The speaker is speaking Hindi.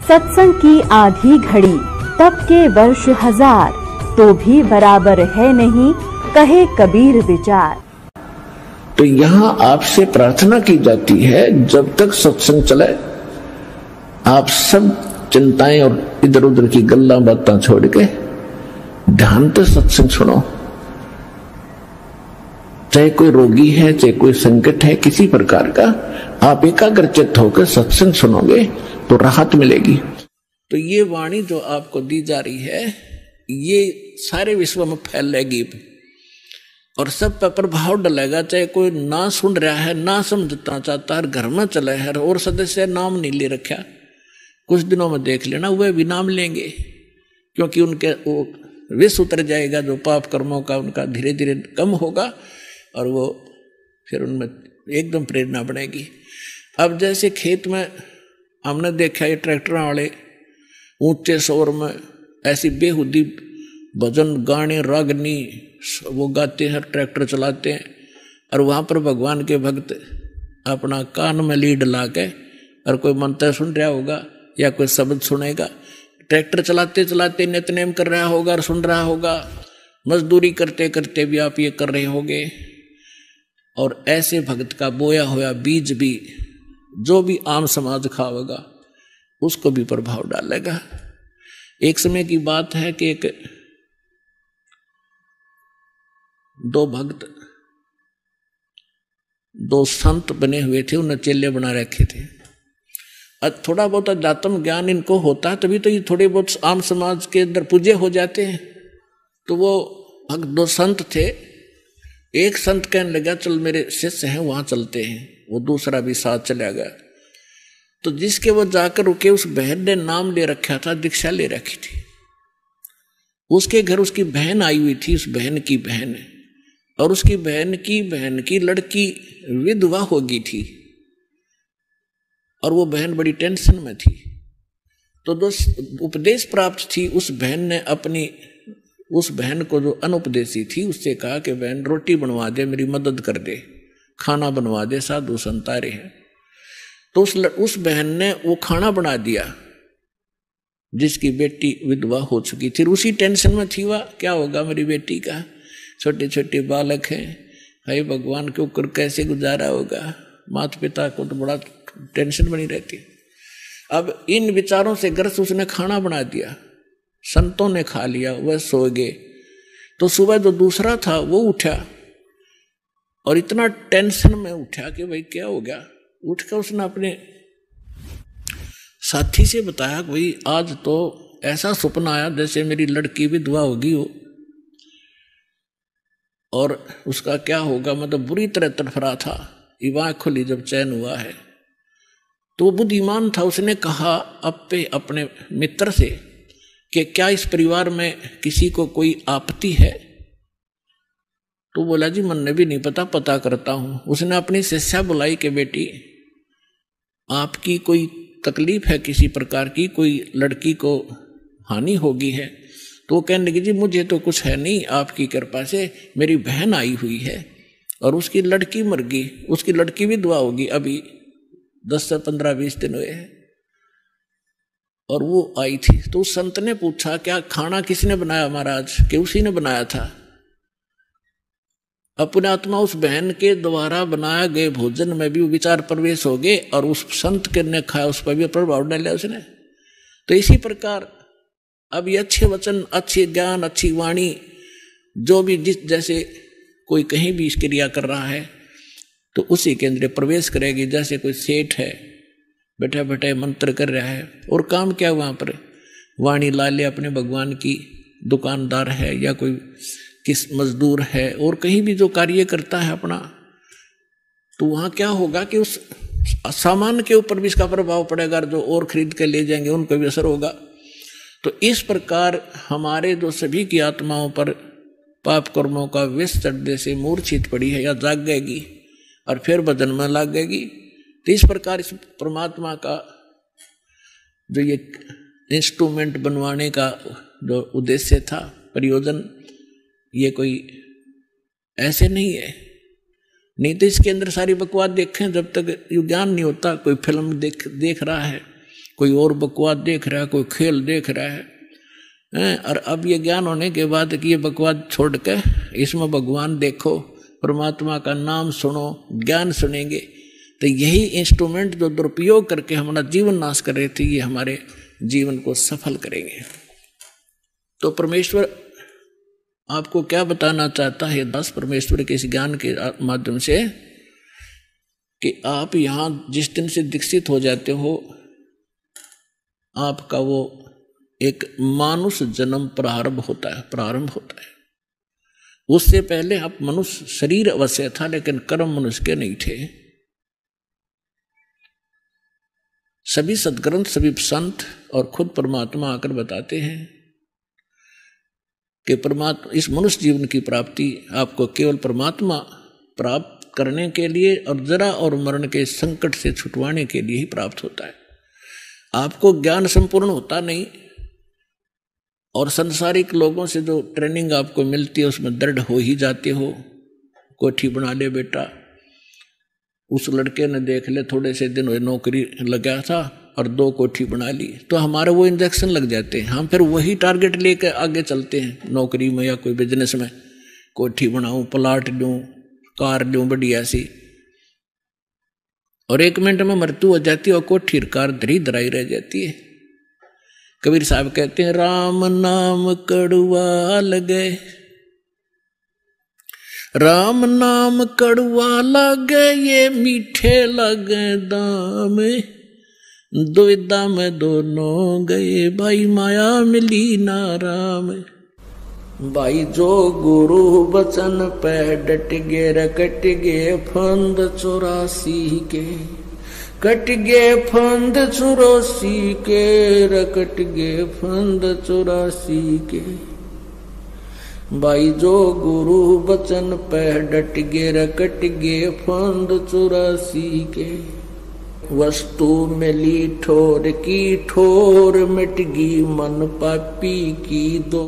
सत्संग की आधी घड़ी तब के वर्ष 1000, तो भी बराबर है नहीं, कहे कबीर विचार। तो यहाँ आपसे प्रार्थना की जाती है, जब तक सत्संग चले आप सब चिंताएं और इधर उधर की गल्ला बातें छोड़ के ध्यान से सत्संग सुनो। चाहे कोई रोगी है, चाहे कोई संकट है किसी प्रकार का, आप एकाग्रचित्त होकर सत्संग सुनोगे तो राहत मिलेगी। तो ये वाणी जो आपको दी जा रही है, ये सारे विश्व में फैलेगी और सब पर प्रभाव डलेगा। चाहे कोई ना सुन रहा है, ना समझना चाहता है, घर में चला है और सदस्य नाम नहीं ले रखा, कुछ दिनों में देख लेना वह भी नाम लेंगे, क्योंकि उनके वो विष उतर जाएगा, जो पाप कर्मों का उनका धीरे धीरे कम होगा और वो फिर उनमें एकदम प्रेरणा बनेगी। अब जैसे खेत में हमने देखा ये ट्रैक्टर वाले ऊंचे शोर में ऐसी बेहुदी भजन गाने रागनी वो गाते हैं, ट्रैक्टर चलाते हैं, और वहाँ पर भगवान के भक्त अपना कान में लीड ला के और कोई मंत्र सुन रहा होगा या कोई शब्द सुनेगा, ट्रैक्टर चलाते चलाते नित्यनेम कर रहा होगा और सुन रहा होगा, मजदूरी करते करते भी आप ये कर रहे होगे। और ऐसे भक्त का बोया हुआ बीज भी जो भी आम समाज खावेगा उसको भी प्रभाव डालेगा। एक समय की बात है कि एक दो भक्त, दो संत बने हुए थे, उन्हें चेले बना रखे थे। थोड़ा बहुत अध्यात्म ज्ञान इनको होता है तभी तो ये थोड़े बहुत आम समाज के अंदर पूजे हो जाते हैं। तो वो भक्त दो संत थे, एक संत कहने लगा चल मेरे शिष्य हैं वहां चलते हैं, वो दूसरा भी साथ चला गया। तो जिसके वो जाकर रुके उस बहन ने नाम ले रखा था, दीक्षा ले रखी थी। उसके घर उसकी बहन आई हुई थी, उस बहन की बहन, और उसकी बहन की लड़की विधवा हो गई थी और वो बहन बड़ी टेंशन में थी। तो जो उपदेश प्राप्त थी उस बहन ने अपनी उस बहन को जो अनुपदेशी थी उससे कहा कि बहन रोटी बनवा दे, मेरी मदद कर दे, खाना बनवा दे, साधु संत आ रहे हैं। तो उस बहन ने वो खाना बना दिया जिसकी बेटी विधवा हो चुकी थी। उसी टेंशन में थी वह, क्या होगा मेरी बेटी का, छोटे छोटे बालक हैं, हाय भगवान के ऊपर कैसे गुजारा होगा, माता पिता को तो बड़ा टेंशन बनी रहती। अब इन विचारों से ग्रस्त उसने खाना बना दिया, संतों ने खा लिया, वह सो गए। तो सुबह जो दूसरा था वो उठा और इतना टेंशन में उठा कि भाई क्या हो गया। उठकर उसने अपने साथी से बताया भाई आज तो ऐसा सपना आया जैसे मेरी लड़की विधवा होगी हो, और उसका क्या होगा, मतलब बुरी तरह तड़फड़ा था। इवा खुली जब चैन हुआ है तो बुद्धिमान था, उसने कहा अपने मित्र से कि क्या इस परिवार में किसी को कोई आपत्ति है। तो बोला जी मन ने भी नहीं पता करता हूं। उसने अपनी शिष्या बुलाई कि बेटी आपकी कोई तकलीफ है किसी प्रकार की, कोई लड़की को हानि होगी है। तो वो कहने लगी जी मुझे तो कुछ है नहीं, आपकी कृपा से मेरी बहन आई हुई है और उसकी लड़की मर गई, उसकी लड़की भी दुआ होगी, अभी 10 से 15-20 दिन हुए हैं और वो आई थी। तो उस संत ने पूछा क्या खाना किसने बनाया महाराज, कि उसी ने बनाया था। अपने आत्मा उस बहन के द्वारा बनाया गए भोजन में भी विचार प्रवेश हो गए और उस संत के ने खाया उस पर भी प्रभाव डाला उसने। तो इसी प्रकार अब ये अच्छे वचन, अच्छे ज्ञान, अच्छी वाणी जो भी जैसे कोई कहीं भी इस क्रिया कर रहा है तो उसी के अंदर प्रवेश करेगी। जैसे कोई सेठ है बैठे बैठे मंत्र कर रहा है और काम क्या वहाँ पर वाणी ला ले अपने भगवान की, दुकानदार है या कोई किस मजदूर है और कहीं भी जो कार्य करता है अपना, तो वहाँ क्या होगा कि उस सामान के ऊपर भी इसका प्रभाव पड़ेगा, जो और खरीद के ले जाएंगे उनको भी असर होगा। तो इस प्रकार हमारे जो सभी की आत्माओं पर पाप कर्मों का विष चढ़ने से मूर्छित पड़ी है या जागेगी और फिर बदन में लागेगी। तो इस प्रकार इस परमात्मा का जो ये इंस्ट्रूमेंट बनवाने का जो उद्देश्य था, प्रयोजन, ये कोई ऐसे नहीं है। नहीं तो इसके अंदर सारी बकवास देखें, जब तक ये ज्ञान नहीं होता, कोई फिल्म देख रहा है कोई और बकवाद देख रहा है, कोई खेल देख रहा है। और अब ये ज्ञान होने के बाद कि ये बकवाद छोड़ के इसमें भगवान देखो, परमात्मा का नाम सुनो, ज्ञान सुनेंगे, तो यही इंस्ट्रूमेंट जो दुरुपयोग करके हमारा जीवन नाश कर रहे थे, ये हमारे जीवन को सफल करेंगे। तो परमेश्वर आपको क्या बताना चाहता है दास परमेश्वर के इस ज्ञान के माध्यम से, कि आप यहां जिस दिन से दीक्षित हो जाते हो, आपका वो एक मानुष जन्म प्रारंभ होता है। उससे पहले आप मनुष्य शरीर अवश्य था, लेकिन कर्म मनुष्य के नहीं थे। सभी सद्ग्रंथ, सभी संत और खुद परमात्मा आकर बताते हैं कि परमात्मा इस मनुष्य जीवन की प्राप्ति आपको केवल परमात्मा प्राप्त करने के लिए और जरा और मरण के संकट से छुटवाने के लिए ही प्राप्त होता है। आपको ज्ञान संपूर्ण होता नहीं, और संसारिक लोगों से जो ट्रेनिंग आपको मिलती है उसमें दृढ़ हो ही जाते हो। कोठी बना ले बेटा, उस लड़के ने देख ले थोड़े से दिन हुए नौकरी लगा था और 2 कोठी बना ली, तो हमारे वो इंजेक्शन लग जाते हैं। हम फिर वही टारगेट लेकर आगे चलते हैं नौकरी में या कोई बिजनेस में, कोठी बनाऊं, प्लाट लूं, कार लूं बढ़िया सी, और 1 मिनट में मृत्यु हो जाती है और कोठी कार धरी धराई रह जाती है। कबीर साहब कहते हैं राम नाम कड़वा लगे, राम नाम कड़वा लगे, ये मीठे लगे दाम, दुविधा में दोनों गए, भाई माया मिली ना राम। भाई जो गुरु बचन पे डट गे, रकट गे फंद 84 के, कट गे फंद 84 के, रकट गे फंद 84 के। भाई जो गुरु बचन पे डट गे, रकट गे फंद 84 के। वस्तु मिली ठोर की ठोर, मिट गई मन पापी की दो।